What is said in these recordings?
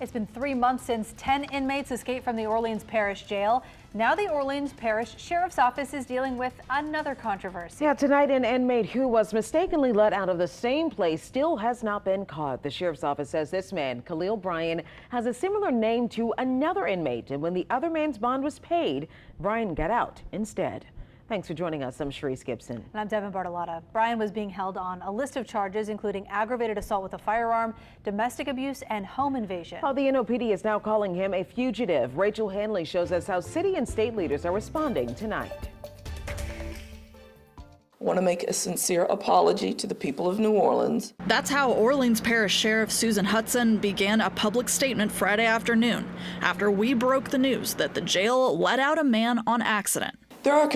It's been 3 months since 10 inmates escaped from the Orleans Parish Jail. Now the Orleans Parish Sheriff's Office is dealing with another controversy. Yeah, tonight an inmate who was mistakenly let out of the same place still has not been caught. The Sheriff's Office says this man, Khalil Bryan, has a similar name to another inmate. And when the other man's bond was paid, Bryan got out instead. Thanks for joining us. I'm Sharice Gibson. And I'm Devin Bartolotta. Bryan was being held on a list of charges, including aggravated assault with a firearm, domestic abuse, and home invasion. Well, the NOPD is now calling him a fugitive. Rachel Hanley shows us how city and state leaders are responding tonight. I want to make a sincere apology to the people of New Orleans. That's how Orleans Parish Sheriff Susan Hudson began a public statement Friday afternoon after we broke the news that the jail let out a man on accident. There are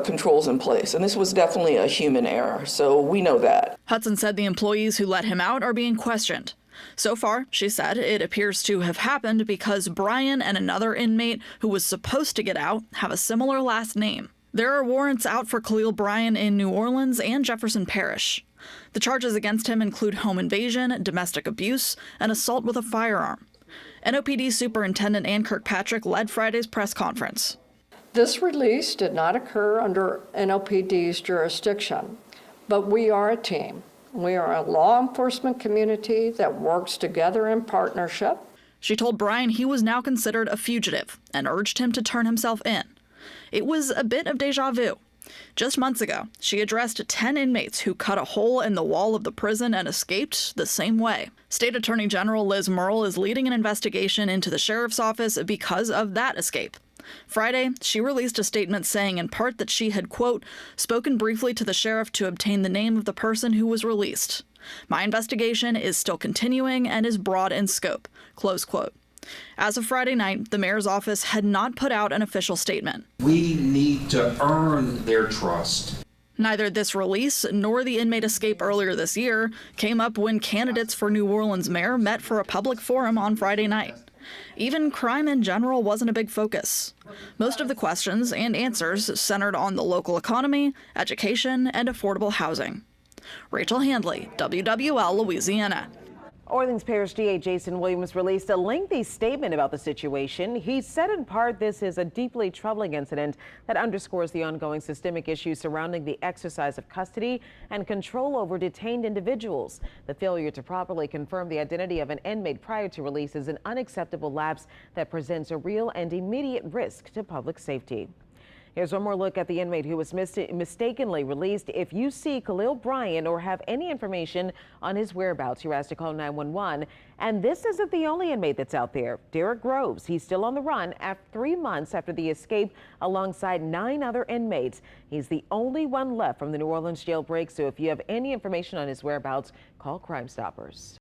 controls in place, and this was definitely a human error, so we know that. Hudson said the employees who let him out are being questioned. So far, she said, it appears to have happened because Bryan and another inmate who was supposed to get out have a similar last name. There are warrants out for Khalil Bryan in New Orleans and Jefferson Parish. The charges against him include home invasion, domestic abuse, and assault with a firearm. NOPD Superintendent Ann Kirkpatrick led Friday's press conference. This release did not occur under NOPD's jurisdiction, but we are a team. We are a law enforcement community that works together in partnership. She told Bryan he was now considered a fugitive and urged him to turn himself in. It was a bit of deja vu. Just months ago, she addressed 10 inmates who cut a hole in the wall of the prison and escaped the same way. State Attorney General Liz Murrill is leading an investigation into the sheriff's office because of that escape. Friday, she released a statement saying in part that she had, quote, spoken briefly to the sheriff to obtain the name of the person who was released. My investigation is still continuing and is broad in scope, close quote. As of Friday night, the mayor's office had not put out an official statement. We need to earn their trust. Neither this release nor the inmate escape earlier this year came up when candidates for New Orleans mayor met for a public forum on Friday night. Even crime in general wasn't a big focus. Most of the questions and answers centered on the local economy, education, and affordable housing. Rachel Hanley, WWL, Louisiana. Orleans Parish DA Jason Williams released a lengthy statement about the situation. He said in part this is a deeply troubling incident that underscores the ongoing systemic issues surrounding the exercise of custody and control over detained individuals. The failure to properly confirm the identity of an inmate prior to release is an unacceptable lapse that presents a real and immediate risk to public safety. Here's one more look at the inmate who was mistakenly released. If you see Khalil Bryan or have any information on his whereabouts, you're asked to call 911. And this isn't the only inmate that's out there. Derrick Groves, he's still on the run after 3 months after the escape alongside 9 other inmates. He's the only one left from the New Orleans jailbreak. So if you have any information on his whereabouts, call Crime Stoppers.